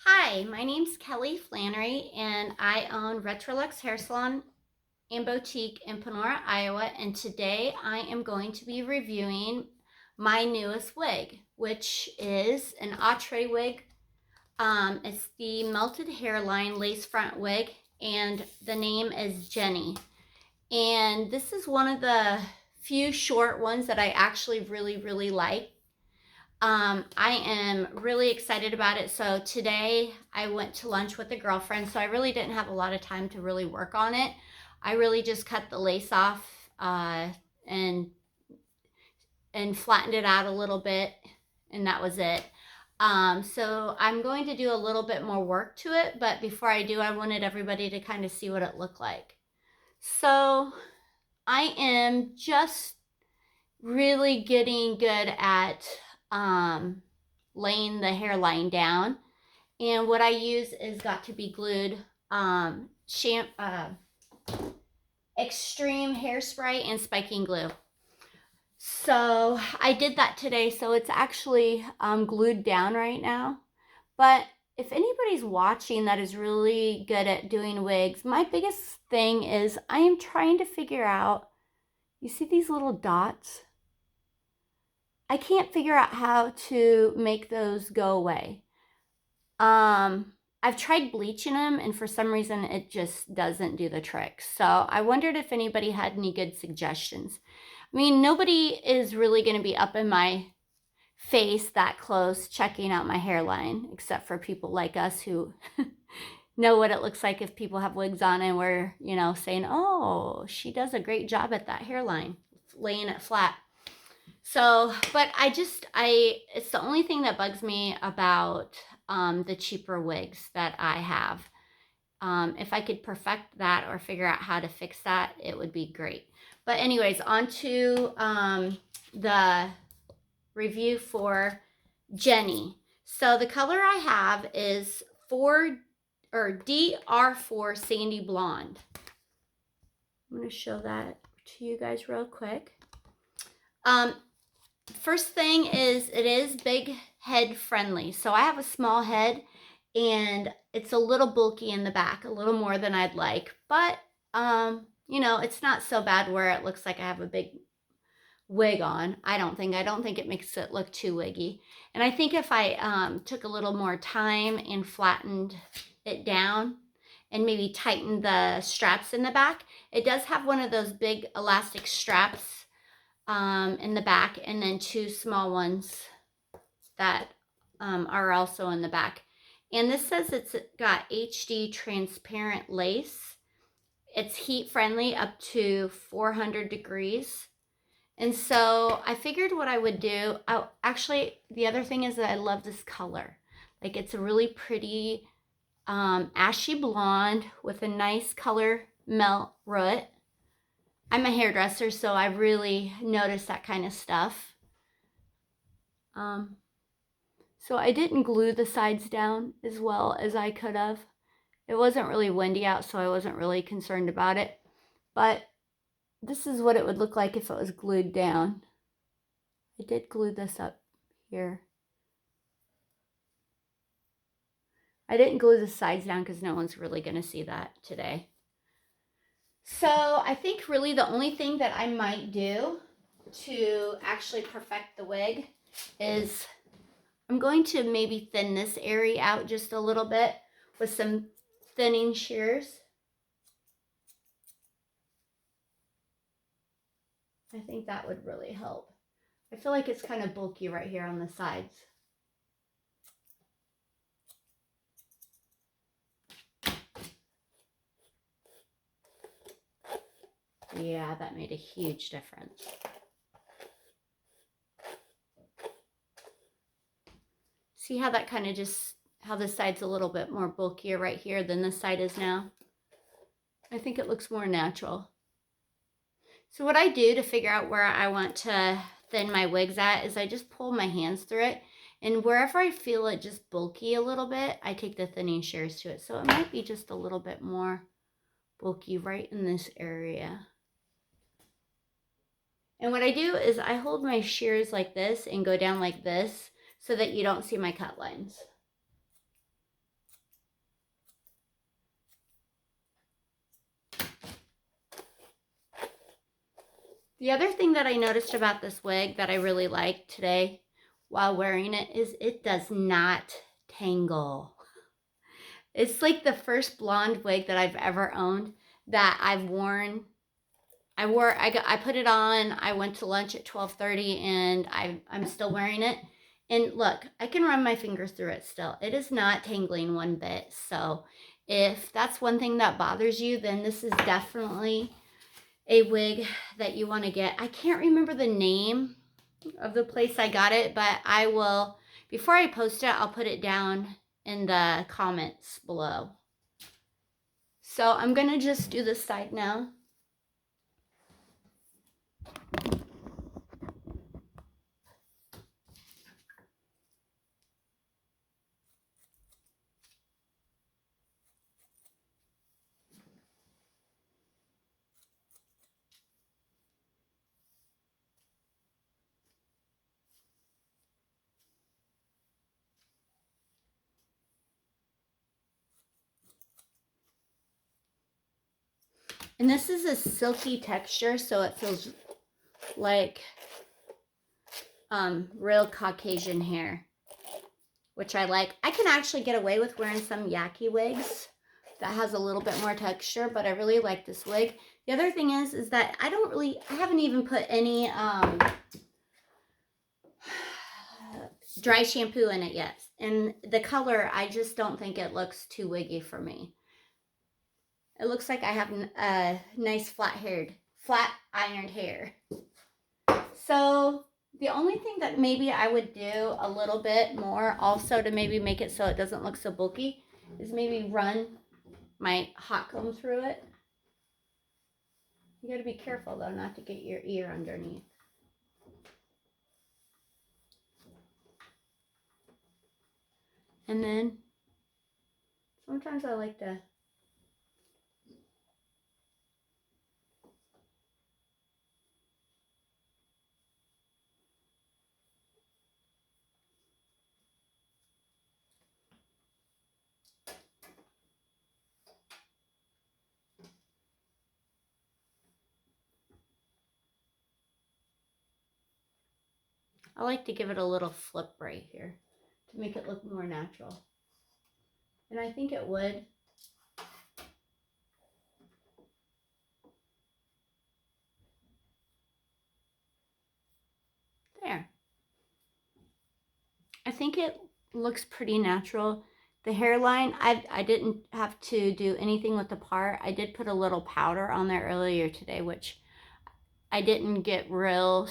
Hi, my name's Kelly Flannery, and I own Retrolux Hair Salon and Boutique in Panora, Iowa. And today I am going to be reviewing my newest wig, which is an Outre wig. It's the melted hairline lace front wig, and the name is Jenny. And this is one of the few short ones that I actually really like. I am really excited about it. So today I went to lunch with a girlfriend, so I really didn't have a lot of time to really work on it. I really just cut the lace off and flattened it out a little bit, and that was it. So I'm going to do a little bit more work to it, but before I do, I wanted everybody to kind of see what it looked like. So I am just really getting good at laying the hairline down. And what I use is got to be glued extreme hairspray and spiking glue. So I did that today, so it's actually glued down right now. But if anybody's watching that is really good at doing wigs, my biggest thing is I am trying to figure out, you see these little dots? I can't figure out how to make those go away. I've tried bleaching them, and for some reason it just doesn't do the trick. So I wondered if anybody had any good suggestions. I mean, nobody is really going to be up in my face that close checking out my hairline, except for people like us who know what it looks like if people have wigs on and we're, saying, oh, she does a great job at that hairline, laying it flat. So, but it's the only thing that bugs me about the cheaper wigs that I have. If I could perfect that or figure out how to fix that, it would be great. But anyways, on to the review for Jenny. So the color I have is DR4 Sandy Blonde. I'm going to show that to you guys real quick. First thing is it is big head friendly. So I have a small head and it's a little bulky in the back, a little more than I'd like. But, it's not so bad where it looks like I have a big wig on. I don't think it makes it look too wiggy. And I think if I took a little more time and flattened it down and maybe tightened the straps in the back, it does have one of those big elastic straps in the back, and then two small ones that are also in the back. And this says it's got HD transparent lace. It's heat friendly up to 400 degrees. And so I figured what I would do, actually, the other thing is that I love this color. Like, it's a really pretty ashy blonde with a nice color melt root. I'm a hairdresser, so I really notice that kind of stuff. So I didn't glue the sides down as well as I could have. It wasn't really windy out, so I wasn't really concerned about it. But this is what it would look like if it was glued down. I did glue this up here. I didn't glue the sides down because no one's really going to see that today. So I think really the only thing that I might do to actually perfect the wig is I'm going to maybe thin this area out just a little bit with some thinning shears. I think that would really help. I feel like it's kind of bulky right here on the sides. Yeah, that made a huge difference. See how that kind of how this side's a little bit more bulkier right here than this side is now? I think it looks more natural. So what I do to figure out where I want to thin my wigs at is I just pull my hands through it. And wherever I feel it just bulky a little bit, I take the thinning shears to it. So it might be just a little bit more bulky right in this area. And what I do is I hold my shears like this and go down like this so that you don't see my cut lines. The other thing that I noticed about this wig that I really liked today while wearing it is it does not tangle. It's like the first blonde wig that I've ever owned that I've worn. I put it on, I went to lunch at 12:30 and I'm still wearing it. And look, I can run my fingers through it still. It is not tangling one bit. So if that's one thing that bothers you, then this is definitely a wig that you want to get. I can't remember the name of the place I got it, but I will, before I post it, I'll put it down in the comments below. So I'm going to just do this side now. And this is a silky texture, so it feels like real Caucasian hair, which I like. I can actually get away with wearing some yucky wigs that has a little bit more texture, but I really like this wig. The other thing is that I haven't even put any dry shampoo in it yet. And the color, I just don't think it looks too wiggy for me. It looks like I have a nice flat ironed hair. So the only thing that maybe I would do a little bit more also to maybe make it so it doesn't look so bulky is maybe run my hot comb through it. You got to be careful though not to get your ear underneath. And then sometimes I like to give it a little flip right here to make it look more natural. And I think it would. There. I think it looks pretty natural. The hairline, I didn't have to do anything with the part. I did put a little powder on there earlier today, which I didn't get real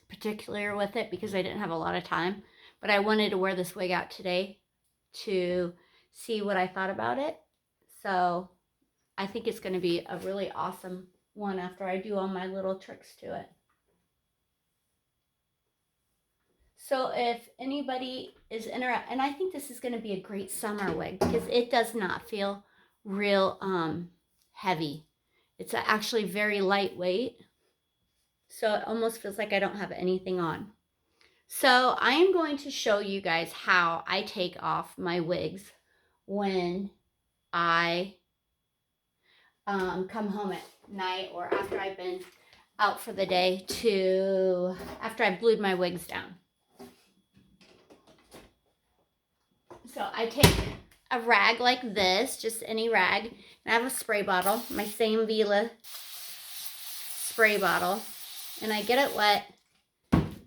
particular with it because I didn't have a lot of time. But I wanted to wear this wig out today to see what I thought about it. So I think it's going to be a really awesome one after I do all my little tricks to it. So if anybody is interested, and I think this is going to be a great summer wig because it does not feel real heavy. It's actually very lightweight. So it almost feels like I don't have anything on. So I am going to show you guys how I take off my wigs when I come home at night or after I've been out for the day after I've glued my wigs down. So I take a rag like this, just any rag, and I have a spray bottle, my same Vila spray bottle, and I get it wet.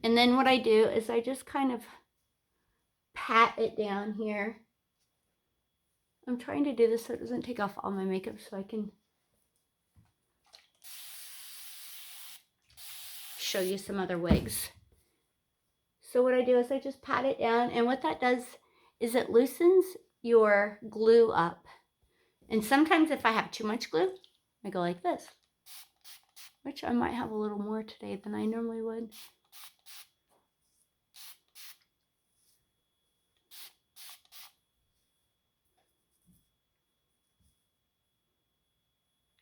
And then what I do is I just kind of pat it down here. I'm trying to do this so it doesn't take off all my makeup so I can show you some other wigs. So what I do is I just pat it down, and what that does is it loosens your glue up. And sometimes if I have too much glue, I go like this, which I might have a little more today than I normally would.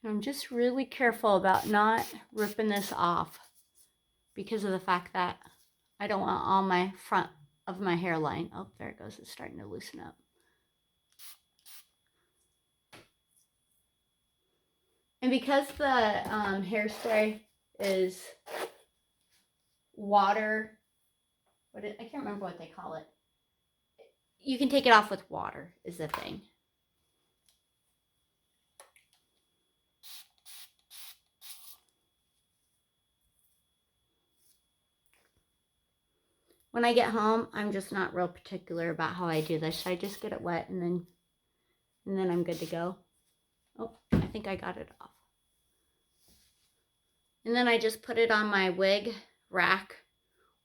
And I'm just really careful about not ripping this off because of the fact that I don't want all my front of my hairline. Oh, there it goes. It's starting to loosen up. And because the hairspray is water. I can't remember what they call it. You can take it off with water is the thing. When I get home, I'm just not real particular about how I do this. I just get it wet and then I'm good to go. Oh, I think I got it off. And then I just put it on my wig rack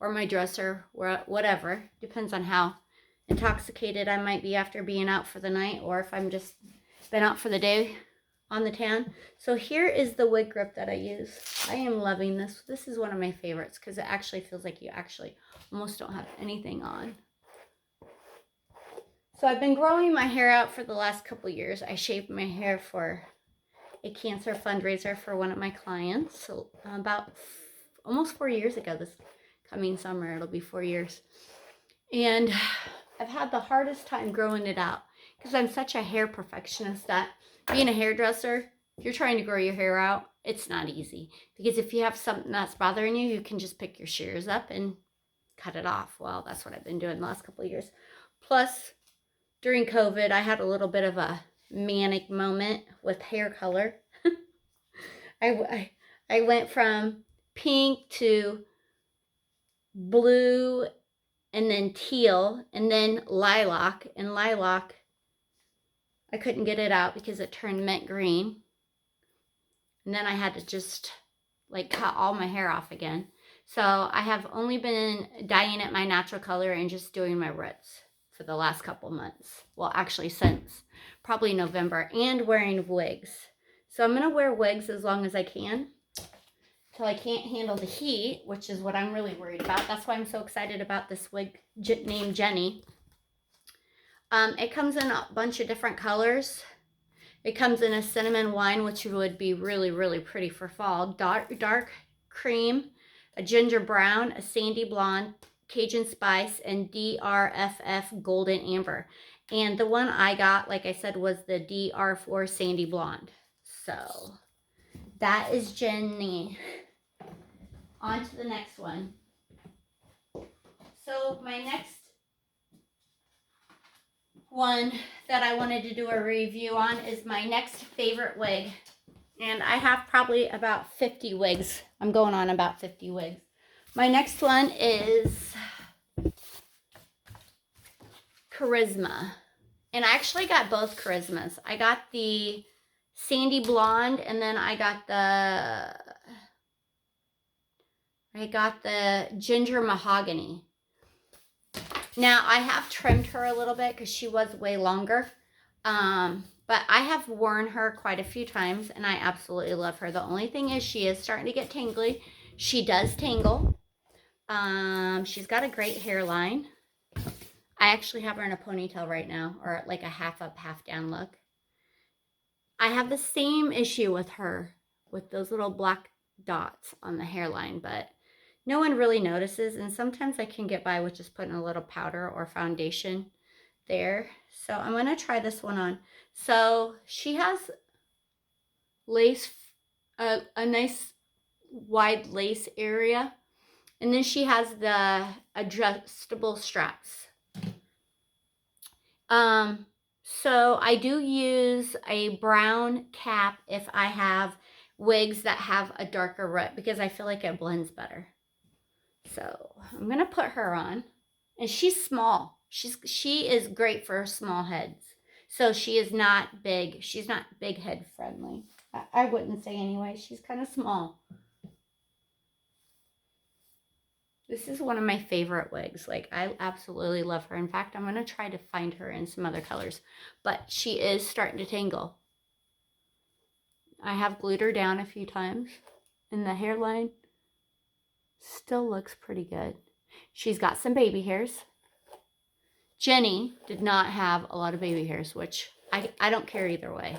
or my dresser, or whatever. Depends on how intoxicated I might be after being out for the night, or if I'm just been out for the day on the tan. So here is the wig grip that I use. I am loving this. This is one of my favorites because it actually feels like you actually almost don't have anything on. So I've been growing my hair out for the last couple years. I shaved my hair for a cancer fundraiser for one of my clients. So about almost 4 years ago, this coming summer, it'll be 4 years. And I've had the hardest time growing it out because I'm such a hair perfectionist that being a hairdresser, if you're trying to grow your hair out, it's not easy. Because if you have something that's bothering you, you can just pick your shears up and cut it off. Well, that's what I've been doing the last couple of years. Plus, during COVID, I had a little bit of a manic moment with hair color. I went from pink to blue and then teal and then lilac. And lilac, I couldn't get it out because it turned mint green. And then I had to just like cut all my hair off again. So I have only been dyeing it my natural color and just doing my roots for the last couple months. Well, actually since probably November, and wearing wigs. So I'm gonna wear wigs as long as I can till I can't handle the heat, which is what I'm really worried about. That's why I'm so excited about this wig named Jenny. It comes in a bunch of different colors. It comes in a cinnamon wine, which would be really, really pretty for fall. Dark cream, a ginger brown, a sandy blonde, Cajun spice, and DRFF golden amber. And the one I got, like I said, was the DR4 sandy blonde. So that is Jenny. On to the next one. So my next one that I wanted to do a review on is my next favorite wig. And I have probably about 50 wigs. I'm going on about 50 wigs. My next one is Charisma. And I actually got both Charismas. I got the sandy blonde, and then I got the ginger mahogany. Now, I have trimmed her a little bit because she was way longer. But I have worn her quite a few times, and I absolutely love her. The only thing is she is starting to get tangly. She does tangle. She's got a great hairline. I actually have her in a ponytail right now, or like a half up, half down look. I have the same issue with her, with those little black dots on the hairline, but no one really notices, and sometimes I can get by with just putting a little powder or foundation there. So I'm going to try this one on. So she has lace, a nice wide lace area, and then she has the adjustable straps. So I do use a brown cap if I have wigs that have a darker root, because I feel like it blends better. So I'm going to put her on, and she's small. She is great for small heads. So she is not big. She's not big head friendly. I wouldn't say anyway. She's kind of small. This is one of my favorite wigs. Like, I absolutely love her. In fact, I'm going to try to find her in some other colors. But she is starting to tangle. I have glued her down a few times. And the hairline still looks pretty good. She's got some baby hairs. Jenny did not have a lot of baby hairs, which I don't care either way.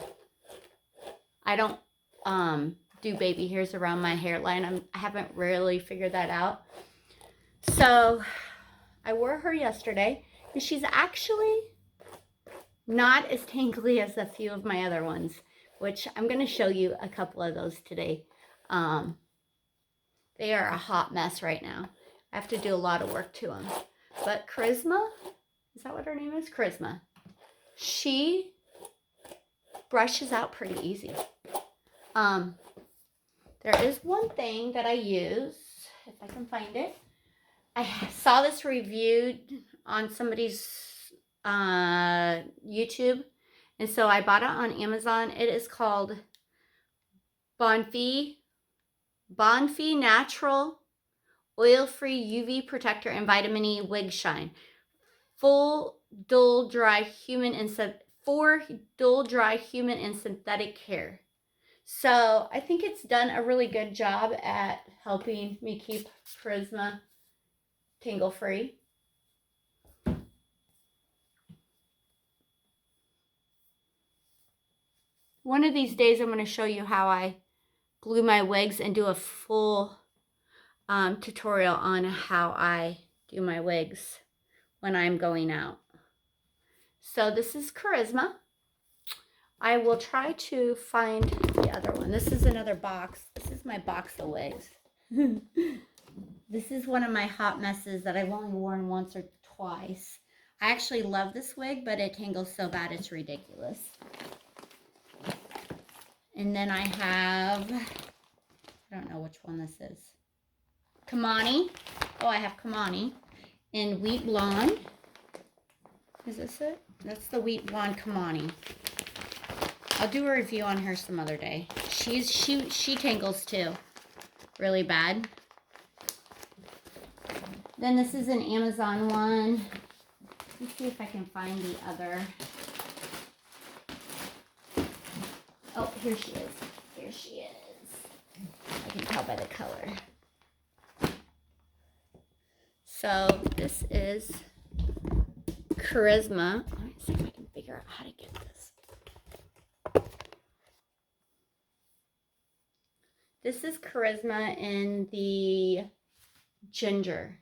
I don't do baby hairs around my hairline. I haven't really figured that out. So I wore her yesterday, and she's actually not as tangly as a few of my other ones, which I'm going to show you a couple of those today. They are a hot mess right now. I have to do a lot of work to them. But Charisma, is that what her name is? Charisma. She brushes out pretty easy. There is one thing that I use, if I can find it. I saw this reviewed on somebody's YouTube, and so I bought it on Amazon. It is called Bonfi Natural Oil-Free UV Protector and Vitamin E Wig Shine. For dull, dry human and synthetic hair. So I think it's done a really good job at helping me keep Charisma tangle free. One of these days I'm going to show you how I glue my wigs and do a full tutorial on how I do my wigs when I'm going out. So this is Charisma. I will try to find the other one. This is another box. This is my box of wigs. This is one of my hot messes that I've only worn once or twice. I actually love this wig, but it tangles so bad it's ridiculous. And then I have, I don't know which one this is. Kamani. Oh, I have Kamani in Wheat Blonde. Is this it? That's the Wheat Blonde Kamani. I'll do a review on her some other day. She tangles too, really bad. Then this is an Amazon one. Let's see if I can find the other. Oh, here she is. Here she is. I can tell by the color. So this is Charisma. Let me see if I can figure out how to get this. This is Charisma in the ginger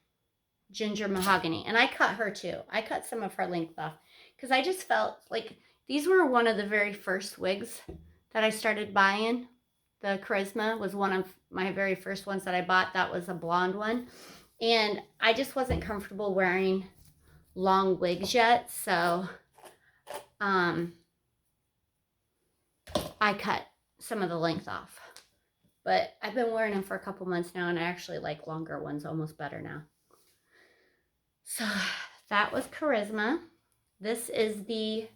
mahogany. And I cut her too. I cut some of her length off because I just felt like these were one of the very first wigs that I started buying. The Charisma was one of my very first ones that I bought. That was a blonde one. And I just wasn't comfortable wearing long wigs yet. So I cut some of the length off. But I've been wearing them for a couple months now, and I actually like longer ones almost better now. So that was Charisma. This is the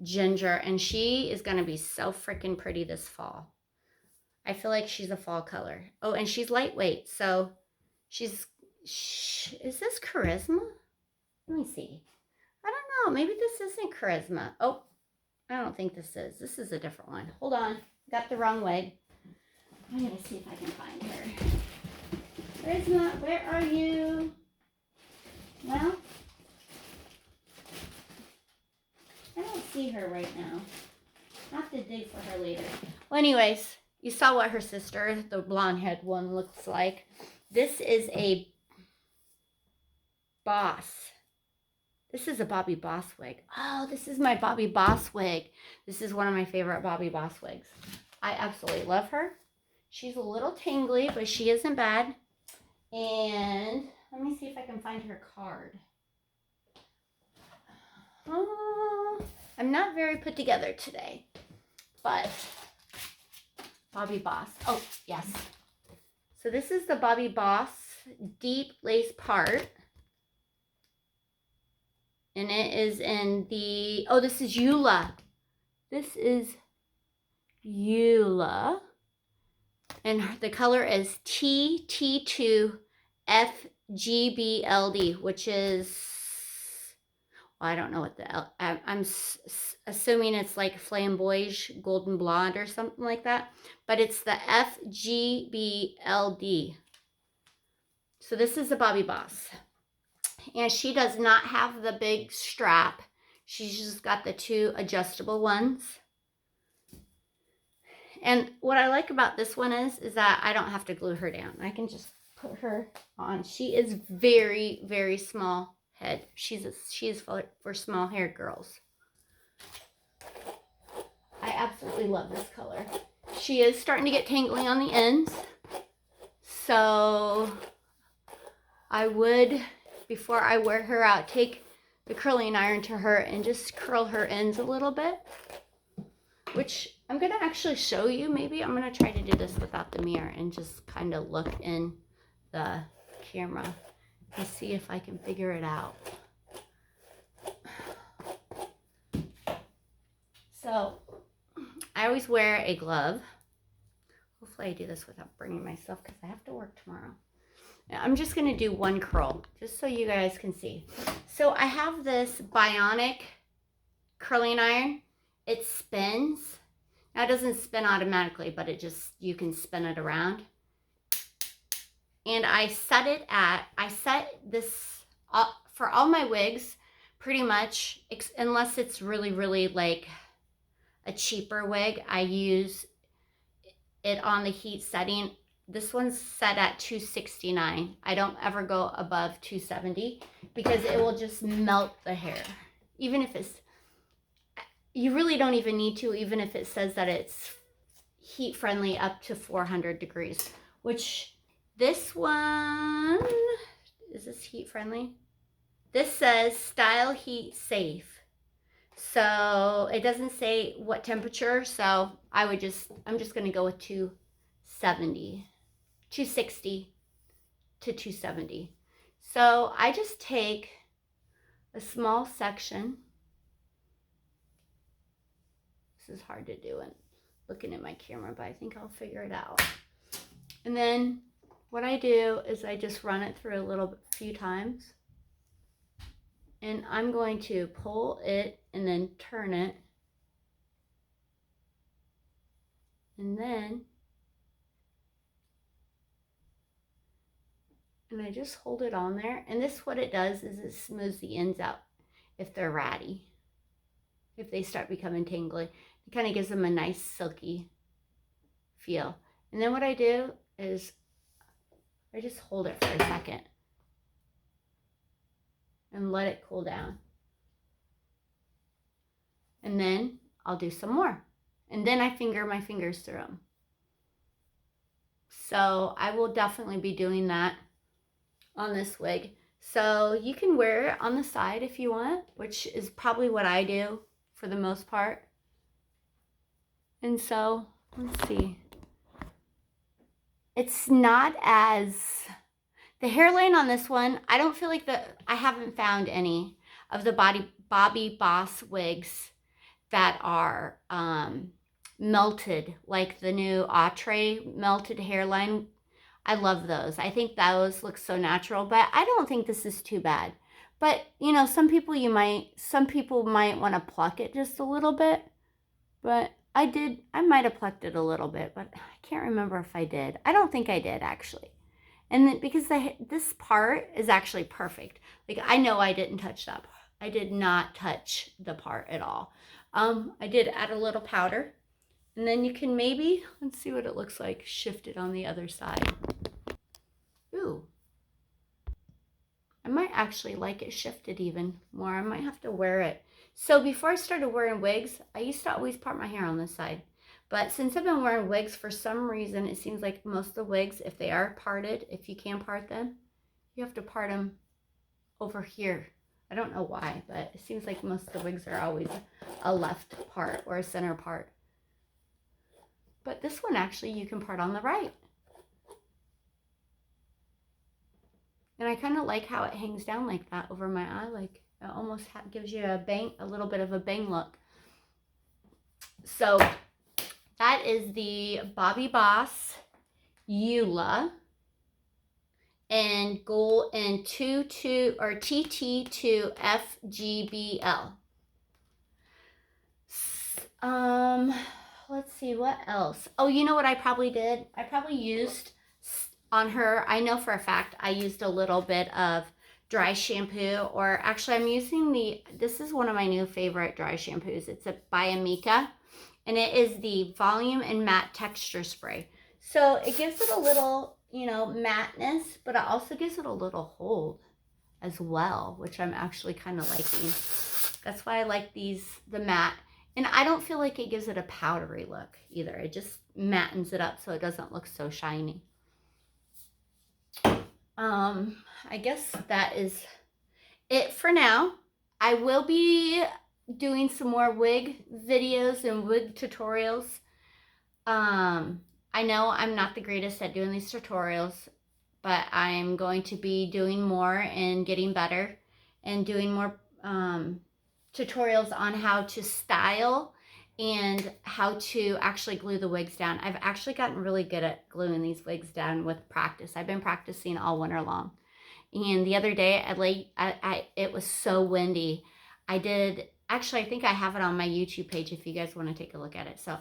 ginger, and she is going to be so freaking pretty this fall. I feel like she's a fall color. Oh, and she's lightweight, so is this Charisma? Let me see. I don't know. Maybe this isn't Charisma. Oh, I don't think this is. This is a different one. Hold on. Got the wrong wig. I'm going to see if I can find her. Charisma, where are you? Well, I don't see her right now. I'll have to dig for her later. Well, anyways, you saw what her sister, the blonde-head one, looks like. This is a Boss. This is a Bobbi Boss wig. Oh, this is my Bobbi Boss wig. This is one of my favorite Bobbi Boss wigs. I absolutely love her. She's a little tangly, but she isn't bad. And let me see if I can find her card. I'm not very put together today, but Bobbi Boss. Oh, yes. So this is the Bobbi Boss deep lace part. And it is in the, oh, this is Yulia. This is Yulia. And the color is TT2FGBLD, which is, well, I don't know what I'm assuming it's like flamboyage golden blonde or something like that. But it's the FGBLD. So this is the Bobbi Boss. And she does not have the big strap. She's just got the two adjustable ones. And what I like about this one is that I don't have to glue her down. I can just put her on. She is very, very small head. She's for small haired girls. I absolutely love this color. She is starting to get tangly on the ends. So I would, before I wear her out, take the curling iron to her and just curl her ends a little bit, which I'm going to actually show you. Maybe I'm going to try to do this without the mirror and just kind of look in the camera and see if I can figure it out. So I always wear a glove. Hopefully I do this without burning myself because I have to work tomorrow. I'm just going to do one curl just so you guys can see. So I have this bionic curling iron. It spins. Now it doesn't spin automatically, but it just, you can spin it around. And I set this for all my wigs pretty much, unless it's really, really like a cheaper wig, I use it on the heat setting. This one's set at 269. I don't ever go above 270 because it will just melt the hair. Even if it's, you really don't even need to, even if it says that it's heat friendly up to 400 degrees, which this one, is this heat friendly? This says style heat safe. So it doesn't say what temperature. So I'm just going to go with 260 to 270. So I just take a small section. This is hard to do and looking at my camera, but I think I'll figure it out. And then what I do is I just run it through a few times. And I'm going to pull it and then turn it. And I just hold it on there. And this, what it does is it smooths the ends out if they're ratty. If they start becoming tangly, it kind of gives them a nice silky feel. And then what I do is I just hold it for a second and let it cool down. And then I'll do some more. And then I finger my fingers through them. So I will definitely be doing that on this wig. So you can wear it on the side if you want, which is probably what I do for the most part. And so, let's see. It's not as, the hairline on this one, I don't feel like I haven't found any of the Bobbi Boss wigs that are melted, like the new Outre melted hairline. I love those. I think those look so natural, but I don't think this is too bad. But, you know, some people might want to pluck it just a little bit, but I might have plucked it a little bit, but I can't remember if I did. I don't think I did, actually. And then, because this part is actually perfect. Like, I know I didn't touch that part. I did not touch the part at all. I did add a little powder. And then you can maybe, let's see what it looks like, shift it on the other side. Ooh. I might actually like it shifted even more. I might have to wear it. So before I started wearing wigs, I used to always part my hair on this side. But since I've been wearing wigs, for some reason, it seems like most of the wigs, if they are parted, if you can part them, you have to part them over here. I don't know why, but it seems like most of the wigs are always a left part or a center part. But this one, actually, you can part on the right. And I kind of like how it hangs down like that over my eye. Like, it almost gives you a little bit of a bang look. So that is the Bobbi Boss Yulia and gold and TT2 FGBL. Let's see what else. Oh, you know what I probably did? I probably used on her, I know for a fact I used a little bit of dry shampoo, or actually I'm using this is one of my new favorite dry shampoos. It's by Amika, and it is the Volume and Matte Texture Spray. So it gives it a little, you know, matteness, but it also gives it a little hold as well, which I'm actually kind of liking. That's why I like the matte. And I don't feel like it gives it a powdery look either. It just mattens it up so it doesn't look so shiny. I guess that is it for now. I will be doing some more wig videos and wig tutorials. I know I'm not the greatest at doing these tutorials, but I'm going to be doing more and getting better and doing more tutorials on how to style and how to actually glue the wigs down. I've actually gotten really good at gluing these wigs down with practice. I've been practicing all winter long. And the other day, it was so windy. I think I have it on my YouTube page if you guys want to take a look at it. So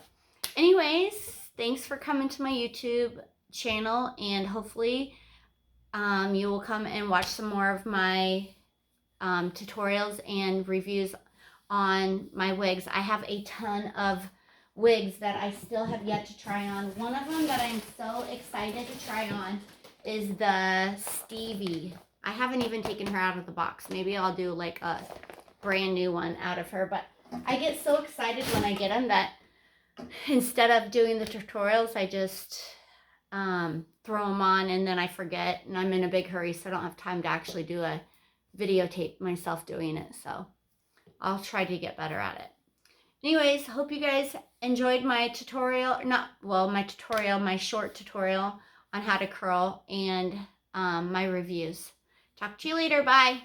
anyways, thanks for coming to my YouTube channel, and hopefully you will come and watch some more of my tutorials and reviews on my wigs. I have a ton of wigs that I still have yet to try on. One of them that I'm so excited to try on is the Stevie. I haven't even taken her out of the box. Maybe I'll do like a brand new one out of her, but I get so excited when I get them that instead of doing the tutorials, I just throw them on and then I forget, and I'm in a big hurry, so I don't have time to actually do a videotape myself doing it. So I'll try to get better at it. Anyways, hope you guys enjoyed my tutorial, my short tutorial on how to curl and my reviews. Talk to you later. Bye.